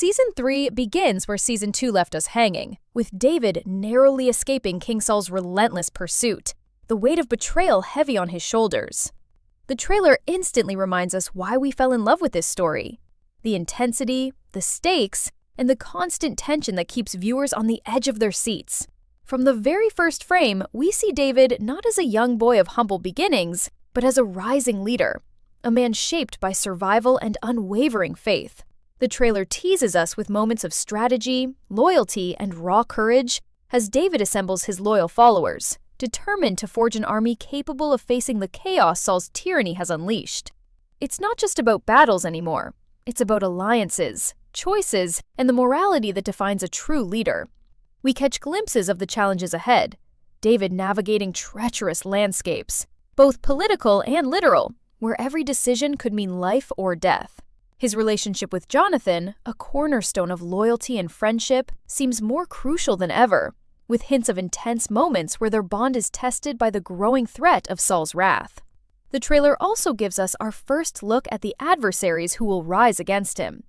Season 3 begins where Season 2 left us hanging, with David narrowly escaping King Saul's relentless pursuit, the weight of betrayal heavy on his shoulders. The trailer instantly reminds us why we fell in love with this story. The intensity, the stakes, and the constant tension that keeps viewers on the edge of their seats. From the very first frame, we see David not as a young boy of humble beginnings, but as a rising leader, a man shaped by survival and unwavering faith. The trailer teases us with moments of strategy, loyalty, and raw courage as David assembles his loyal followers, determined to forge an army capable of facing the chaos Saul's tyranny has unleashed. It's not just about battles anymore. It's about alliances, choices, and the morality that defines a true leader. We catch glimpses of the challenges ahead, David navigating treacherous landscapes, both political and literal, where every decision could mean life or death. His relationship with Jonathan, a cornerstone of loyalty and friendship, seems more crucial than ever, with hints of intense moments where their bond is tested by the growing threat of Saul's wrath. The trailer also gives us our first look at the adversaries who will rise against him.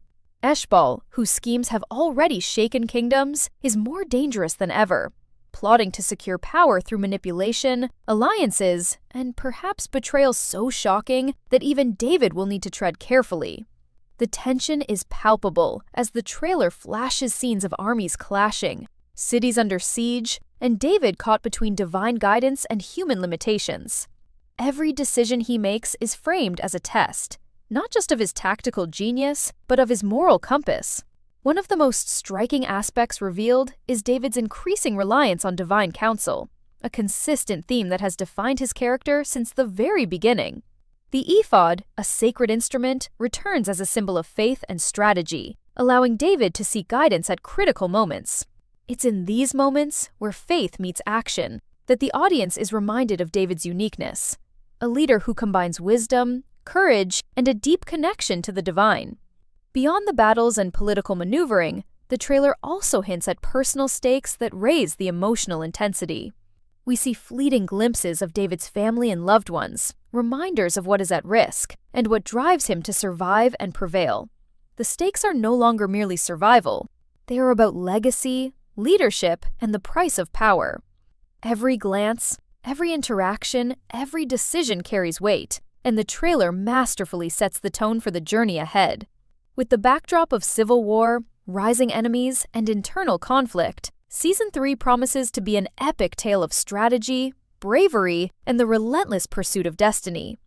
Eshbal, whose schemes have already shaken kingdoms, is more dangerous than ever, plotting to secure power through manipulation, alliances, and perhaps betrayal so shocking that even David will need to tread carefully. The tension is palpable as the trailer flashes scenes of armies clashing, cities under siege, and David caught between divine guidance and human limitations. Every decision he makes is framed as a test, not just of his tactical genius, but of his moral compass. One of the most striking aspects revealed is David's increasing reliance on divine counsel, a consistent theme that has defined his character since the very beginning. The ephod, a sacred instrument, returns as a symbol of faith and strategy, allowing David to seek guidance at critical moments. It's in these moments, where faith meets action, that the audience is reminded of David's uniqueness, a leader who combines wisdom, courage, and a deep connection to the divine. Beyond the battles and political maneuvering, the trailer also hints at personal stakes that raise the emotional intensity. We see fleeting glimpses of David's family and loved ones, reminders of what is at risk, and what drives him to survive and prevail. The stakes are no longer merely survival. They are about legacy, leadership, and the price of power. Every glance, every interaction, every decision carries weight, and the trailer masterfully sets the tone for the journey ahead. With the backdrop of civil war, rising enemies, and internal conflict, Season 3 promises to be an epic tale of strategy, bravery, and the relentless pursuit of destiny.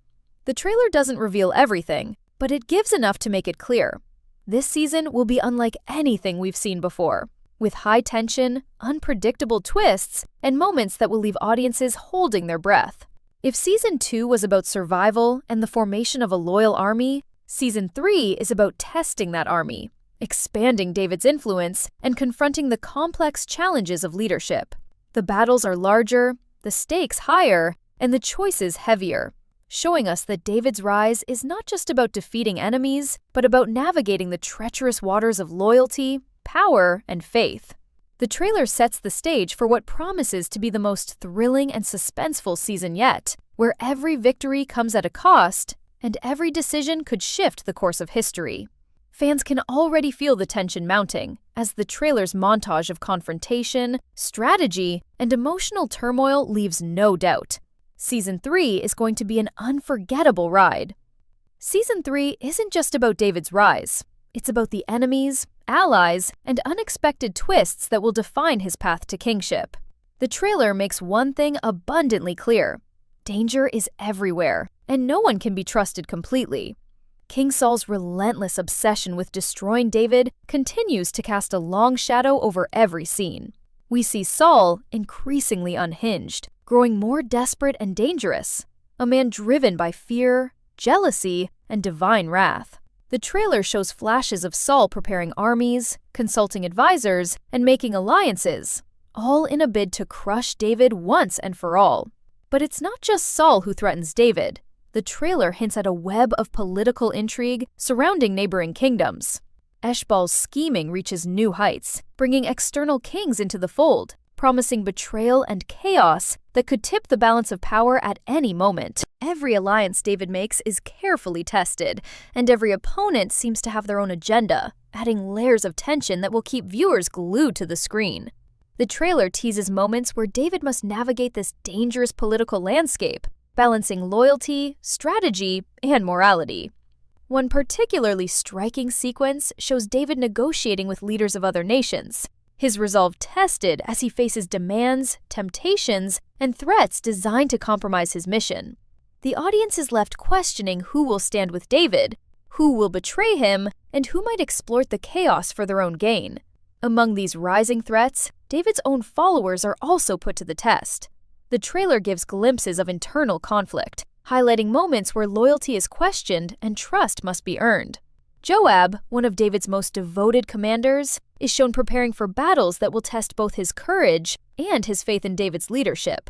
The trailer doesn't reveal everything, but it gives enough to make it clear. This season will be unlike anything we've seen before, with high tension, unpredictable twists, and moments that will leave audiences holding their breath. If Season 2 was about survival and the formation of a loyal army, Season 3 is about testing that army, expanding David's influence, and confronting the complex challenges of leadership. The battles are larger, the stakes higher, and the choices heavier, showing us that David's rise is not just about defeating enemies, but about navigating the treacherous waters of loyalty, power, and faith. The trailer sets the stage for what promises to be the most thrilling and suspenseful season yet, where every victory comes at a cost, and every decision could shift the course of history. Fans can already feel the tension mounting, as the trailer's montage of confrontation, strategy, and emotional turmoil leaves no doubt. Season 3 is going to be an unforgettable ride. Season 3 isn't just about David's rise. It's about the enemies, allies, and unexpected twists that will define his path to kingship. The trailer makes one thing abundantly clear. Danger is everywhere, and no one can be trusted completely. King Saul's relentless obsession with destroying David continues to cast a long shadow over every scene. We see Saul, increasingly unhinged, growing more desperate and dangerous, a man driven by fear, jealousy, and divine wrath. The trailer shows flashes of Saul preparing armies, consulting advisors, and making alliances, all in a bid to crush David once and for all. But it's not just Saul who threatens David. The trailer hints at a web of political intrigue surrounding neighboring kingdoms. Eshbal's scheming reaches new heights, bringing external kings into the fold, promising betrayal and chaos that could tip the balance of power at any moment. Every alliance David makes is carefully tested, and every opponent seems to have their own agenda, adding layers of tension that will keep viewers glued to the screen. The trailer teases moments where David must navigate this dangerous political landscape, balancing loyalty, strategy, and morality. One particularly striking sequence shows David negotiating with leaders of other nations, his resolve tested as he faces demands, temptations, and threats designed to compromise his mission. The audience is left questioning who will stand with David, who will betray him, and who might exploit the chaos for their own gain. Among these rising threats, David's own followers are also put to the test. The trailer gives glimpses of internal conflict, highlighting moments where loyalty is questioned and trust must be earned. Joab, one of David's most devoted commanders, is shown preparing for battles that will test both his courage and his faith in David's leadership.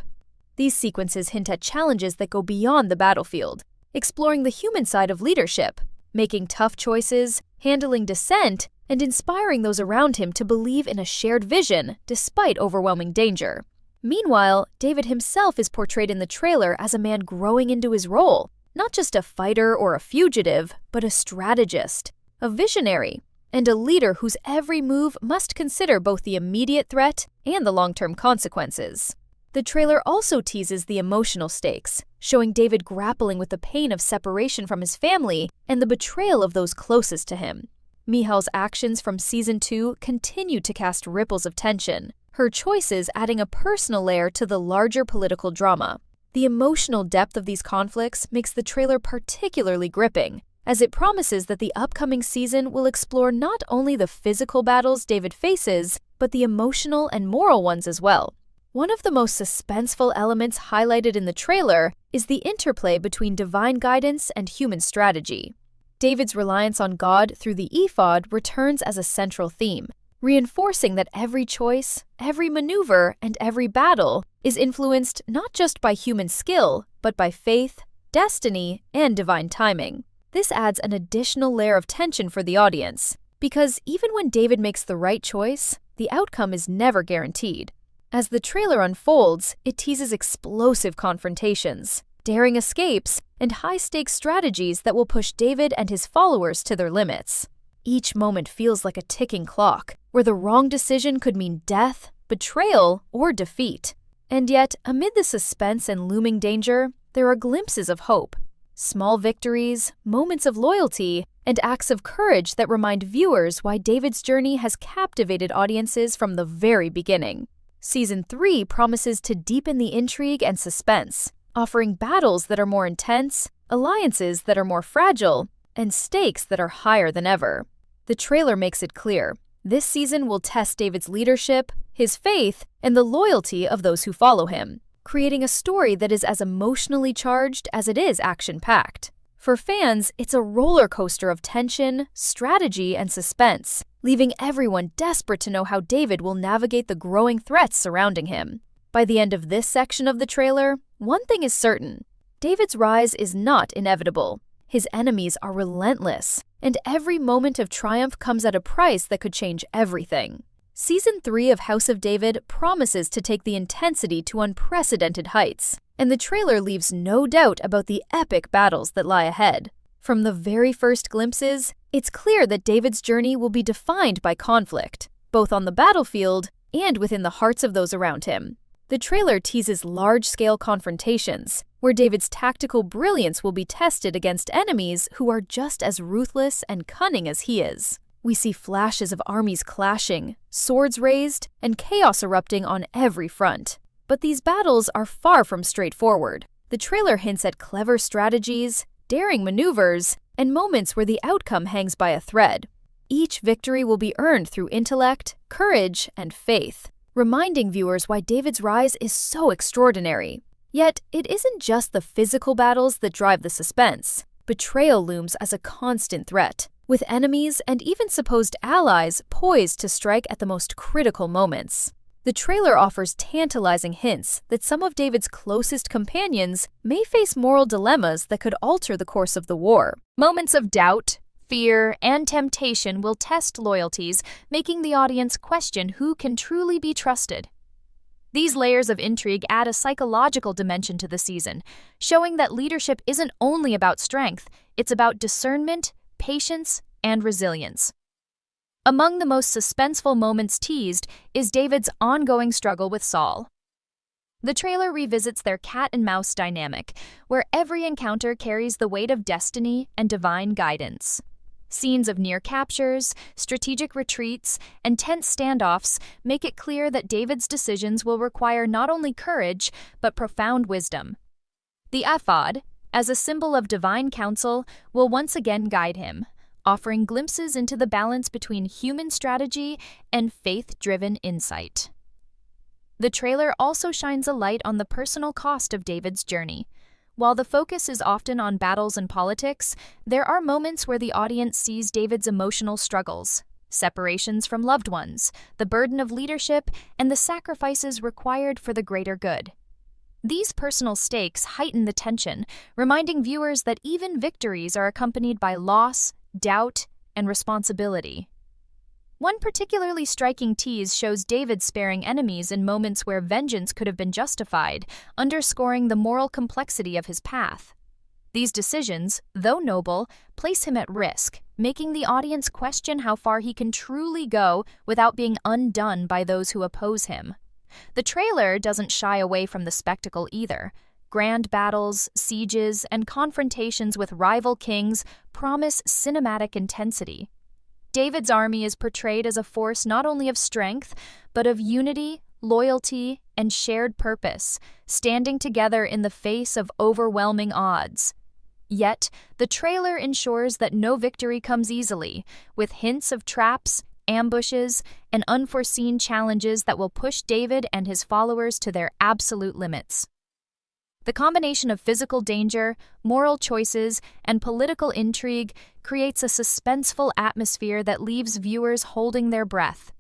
These sequences hint at challenges that go beyond the battlefield, exploring the human side of leadership, making tough choices, handling dissent, and inspiring those around him to believe in a shared vision despite overwhelming danger. Meanwhile, David himself is portrayed in the trailer as a man growing into his role, not just a fighter or a fugitive, but a strategist, a visionary, and a leader whose every move must consider both the immediate threat and the long-term consequences. The trailer also teases the emotional stakes, showing David grappling with the pain of separation from his family and the betrayal of those closest to him. Michal's actions from Season 2 continue to cast ripples of tension, her choices adding a personal layer to the larger political drama. The emotional depth of these conflicts makes the trailer particularly gripping, as it promises that the upcoming season will explore not only the physical battles David faces, but the emotional and moral ones as well. One of the most suspenseful elements highlighted in the trailer is the interplay between divine guidance and human strategy. David's reliance on God through the ephod returns as a central theme, reinforcing that every choice, every maneuver, and every battle is influenced not just by human skill, but by faith, destiny, and divine timing. This adds an additional layer of tension for the audience, because even when David makes the right choice, the outcome is never guaranteed. As the trailer unfolds, it teases explosive confrontations, daring escapes, and high-stakes strategies that will push David and his followers to their limits. Each moment feels like a ticking clock, where the wrong decision could mean death, betrayal, or defeat. And yet, amid the suspense and looming danger, there are glimpses of hope. Small victories, moments of loyalty, and acts of courage that remind viewers why David's journey has captivated audiences from the very beginning. Season 3 promises to deepen the intrigue and suspense, offering battles that are more intense, alliances that are more fragile, and stakes that are higher than ever. The trailer makes it clear, this season will test David's leadership, his faith, and the loyalty of those who follow him, creating a story that is as emotionally charged as it is action-packed. For fans, it's a roller coaster of tension, strategy, and suspense, leaving everyone desperate to know how David will navigate the growing threats surrounding him. By the end of this section of the trailer, one thing is certain: David's rise is not inevitable. His enemies are relentless, and every moment of triumph comes at a price that could change everything. Season 3 of House of David promises to take the intensity to unprecedented heights, and the trailer leaves no doubt about the epic battles that lie ahead. From the very first glimpses, it's clear that David's journey will be defined by conflict, both on the battlefield and within the hearts of those around him. The trailer teases large-scale confrontations, where David's tactical brilliance will be tested against enemies who are just as ruthless and cunning as he is. We see flashes of armies clashing, swords raised, and chaos erupting on every front. But these battles are far from straightforward. The trailer hints at clever strategies, daring maneuvers, and moments where the outcome hangs by a thread. Each victory will be earned through intellect, courage, and faith, reminding viewers why David's rise is so extraordinary. Yet, it isn't just the physical battles that drive the suspense. Betrayal looms as a constant threat, with enemies and even supposed allies poised to strike at the most critical moments. The trailer offers tantalizing hints that some of David's closest companions may face moral dilemmas that could alter the course of the war. Moments of doubt, fear, and temptation will test loyalties, making the audience question who can truly be trusted. These layers of intrigue add a psychological dimension to the season, showing that leadership isn't only about strength, it's about discernment, patience, and resilience. Among the most suspenseful moments teased is David's ongoing struggle with Saul. The trailer revisits their cat and mouse dynamic, where every encounter carries the weight of destiny and divine guidance. Scenes of near captures, strategic retreats, and tense standoffs make it clear that David's decisions will require not only courage, but profound wisdom. The ephod, as a symbol of divine counsel, will once again guide him, offering glimpses into the balance between human strategy and faith-driven insight. The trailer also shines a light on the personal cost of David's journey. While the focus is often on battles and politics, there are moments where the audience sees David's emotional struggles, separations from loved ones, the burden of leadership, and the sacrifices required for the greater good. These personal stakes heighten the tension, reminding viewers that even victories are accompanied by loss, doubt, and responsibility. One particularly striking tease shows David sparing enemies in moments where vengeance could have been justified, underscoring the moral complexity of his path. These decisions, though noble, place him at risk, making the audience question how far he can truly go without being undone by those who oppose him. The trailer doesn't shy away from the spectacle either. Grand battles, sieges, and confrontations with rival kings promise cinematic intensity. David's army is portrayed as a force not only of strength, but of unity, loyalty, and shared purpose, standing together in the face of overwhelming odds. Yet, the trailer ensures that no victory comes easily, with hints of traps, ambushes, and unforeseen challenges that will push David and his followers to their absolute limits. The combination of physical danger, moral choices, and political intrigue creates a suspenseful atmosphere that leaves viewers holding their breath.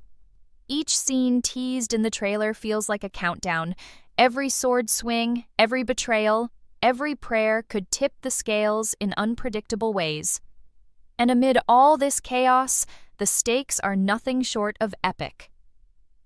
Each scene teased in the trailer feels like a countdown. Every sword swing, every betrayal, every prayer could tip the scales in unpredictable ways. And amid all this chaos, the stakes are nothing short of epic.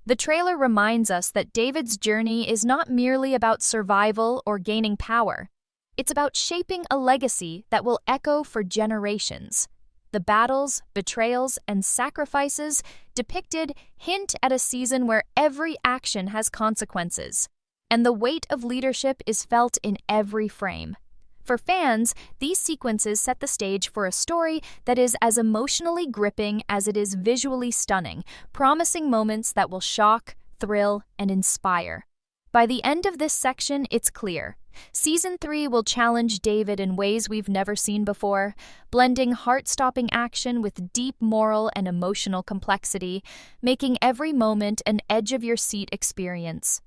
The trailer reminds us that David's journey is not merely about survival or gaining power. It's about shaping a legacy that will echo for generations. The battles, betrayals, and sacrifices depicted hint at a season where every action has consequences, and the weight of leadership is felt in every frame. For fans, these sequences set the stage for a story that is as emotionally gripping as it is visually stunning, promising moments that will shock, thrill, and inspire. By the end of this section, it's clear. Season 3 will challenge David in ways we've never seen before, blending heart-stopping action with deep moral and emotional complexity, making every moment an edge-of-your-seat experience.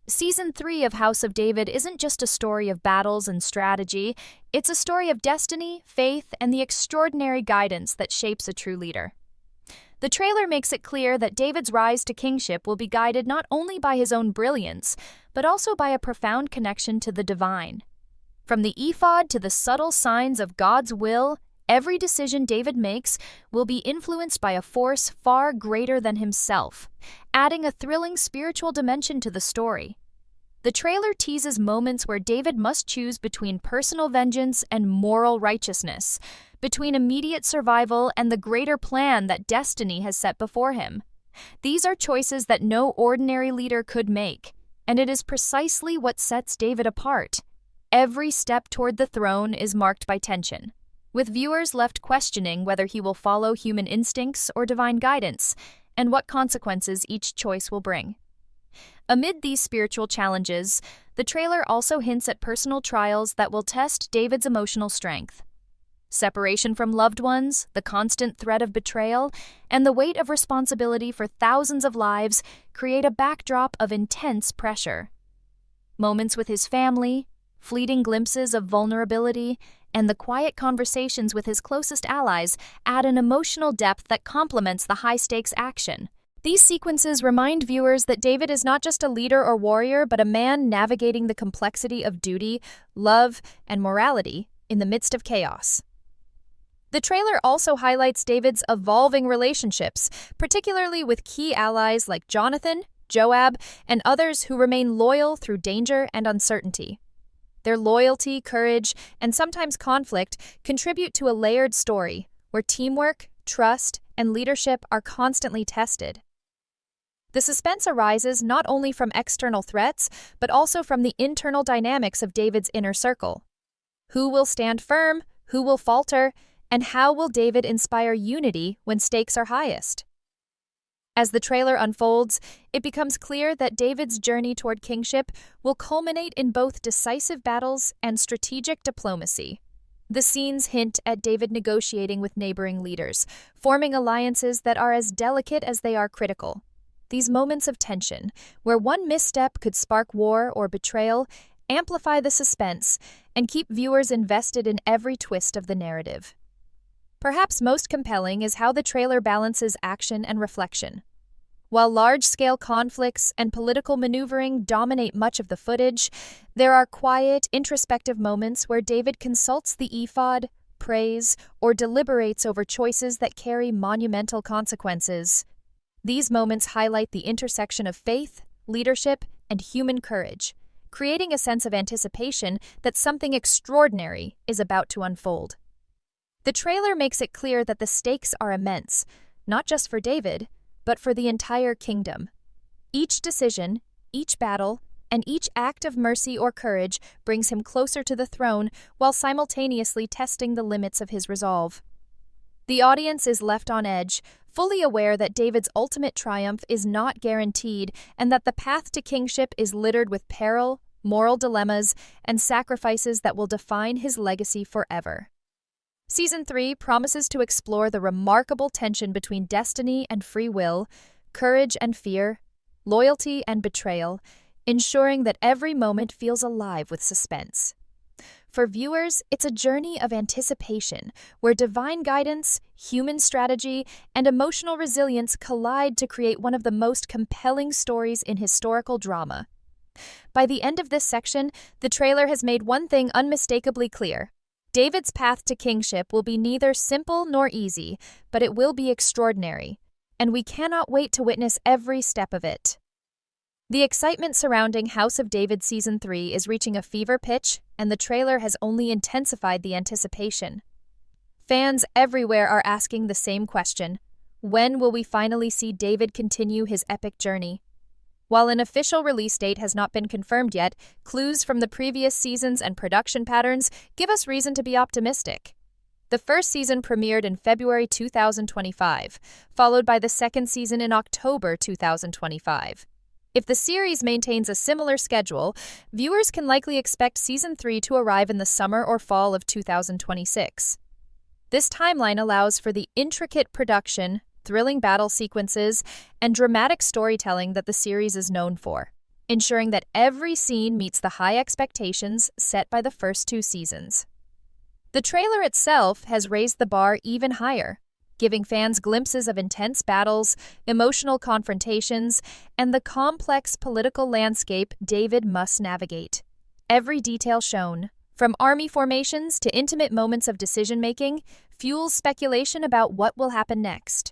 Season 3 of House of David isn't just a story of battles and strategy, it's a story of destiny, faith, and the extraordinary guidance that shapes a true leader. The trailer makes it clear that David's rise to kingship will be guided not only by his own brilliance, but also by a profound connection to the divine. From the ephod to the subtle signs of God's will, every decision David makes will be influenced by a force far greater than himself, adding a thrilling spiritual dimension to the story. The trailer teases moments where David must choose between personal vengeance and moral righteousness, between immediate survival and the greater plan that destiny has set before him. These are choices that no ordinary leader could make, and it is precisely what sets David apart. Every step toward the throne is marked by tension, with viewers left questioning whether he will follow human instincts or divine guidance, and what consequences each choice will bring. Amid these spiritual challenges, the trailer also hints at personal trials that will test David's emotional strength. Separation from loved ones, the constant threat of betrayal, and the weight of responsibility for thousands of lives create a backdrop of intense pressure. Moments with his family, fleeting glimpses of vulnerability, and the quiet conversations with his closest allies add an emotional depth that complements the high-stakes action. These sequences remind viewers that David is not just a leader or warrior, but a man navigating the complexity of duty, love, and morality in the midst of chaos. The trailer also highlights David's evolving relationships, particularly with key allies like Jonathan, Joab, and others who remain loyal through danger and uncertainty. Their loyalty, courage, and sometimes conflict contribute to a layered story where teamwork, trust, and leadership are constantly tested. The suspense arises not only from external threats, but also from the internal dynamics of David's inner circle. Who will stand firm? Who will falter? And how will David inspire unity when stakes are highest? As the trailer unfolds, it becomes clear that David's journey toward kingship will culminate in both decisive battles and strategic diplomacy. The scenes hint at David negotiating with neighboring leaders, forming alliances that are as delicate as they are critical. These moments of tension, where one misstep could spark war or betrayal, amplify the suspense and keep viewers invested in every twist of the narrative. Perhaps most compelling is how the trailer balances action and reflection. While large-scale conflicts and political maneuvering dominate much of the footage, there are quiet, introspective moments where David consults the ephod, prays, or deliberates over choices that carry monumental consequences. These moments highlight the intersection of faith, leadership, and human courage, creating a sense of anticipation that something extraordinary is about to unfold. The trailer makes it clear that the stakes are immense, not just for David, but for the entire kingdom. Each decision, each battle, and each act of mercy or courage brings him closer to the throne while simultaneously testing the limits of his resolve. The audience is left on edge, fully aware that David's ultimate triumph is not guaranteed and that the path to kingship is littered with peril, moral dilemmas, and sacrifices that will define his legacy forever. Season 3 promises to explore the remarkable tension between destiny and free will, courage and fear, loyalty and betrayal, ensuring that every moment feels alive with suspense. For viewers, it's a journey of anticipation, where divine guidance, human strategy, and emotional resilience collide to create one of the most compelling stories in historical drama. By the end of this section, the trailer has made one thing unmistakably clear. David's path to kingship will be neither simple nor easy, but it will be extraordinary, and we cannot wait to witness every step of it. The excitement surrounding House of David Season 3 is reaching a fever pitch, and the trailer has only intensified the anticipation. Fans everywhere are asking the same question: when will we finally see David continue his epic journey? While an official release date has not been confirmed yet, clues from the previous seasons and production patterns give us reason to be optimistic. The first season premiered in February 2025, followed by the second season in October 2025. If the series maintains a similar schedule, viewers can likely expect Season 3 to arrive in the summer or fall of 2026. This timeline allows for the intricate production, thrilling battle sequences, and dramatic storytelling that the series is known for, ensuring that every scene meets the high expectations set by the first 2 seasons. The trailer itself has raised the bar even higher, giving fans glimpses of intense battles, emotional confrontations, and the complex political landscape David must navigate. Every detail shown, from army formations to intimate moments of decision-making, fuels speculation about what will happen next.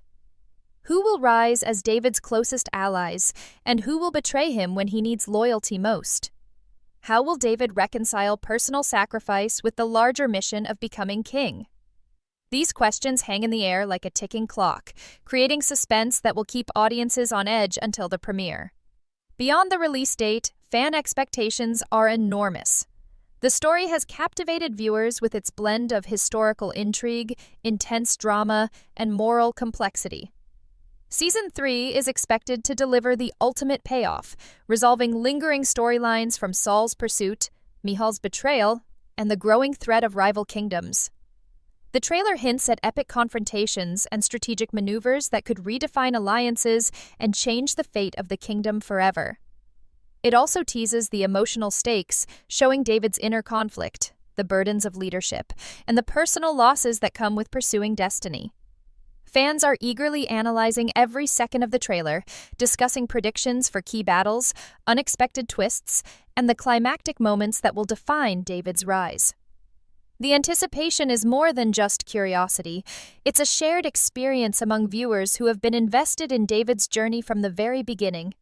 Who will rise as David's closest allies, and who will betray him when he needs loyalty most? How will David reconcile personal sacrifice with the larger mission of becoming king? These questions hang in the air like a ticking clock, creating suspense that will keep audiences on edge until the premiere. Beyond the release date, fan expectations are enormous. The story has captivated viewers with its blend of historical intrigue, intense drama, and moral complexity. Season 3 is expected to deliver the ultimate payoff, resolving lingering storylines from Saul's pursuit, Michal's betrayal, and the growing threat of rival kingdoms. The trailer hints at epic confrontations and strategic maneuvers that could redefine alliances and change the fate of the kingdom forever. It also teases the emotional stakes, showing David's inner conflict, the burdens of leadership, and the personal losses that come with pursuing destiny. Fans are eagerly analyzing every second of the trailer, discussing predictions for key battles, unexpected twists, and the climactic moments that will define David's rise. The anticipation is more than just curiosity. It's a shared experience among viewers who have been invested in David's journey from the very beginning.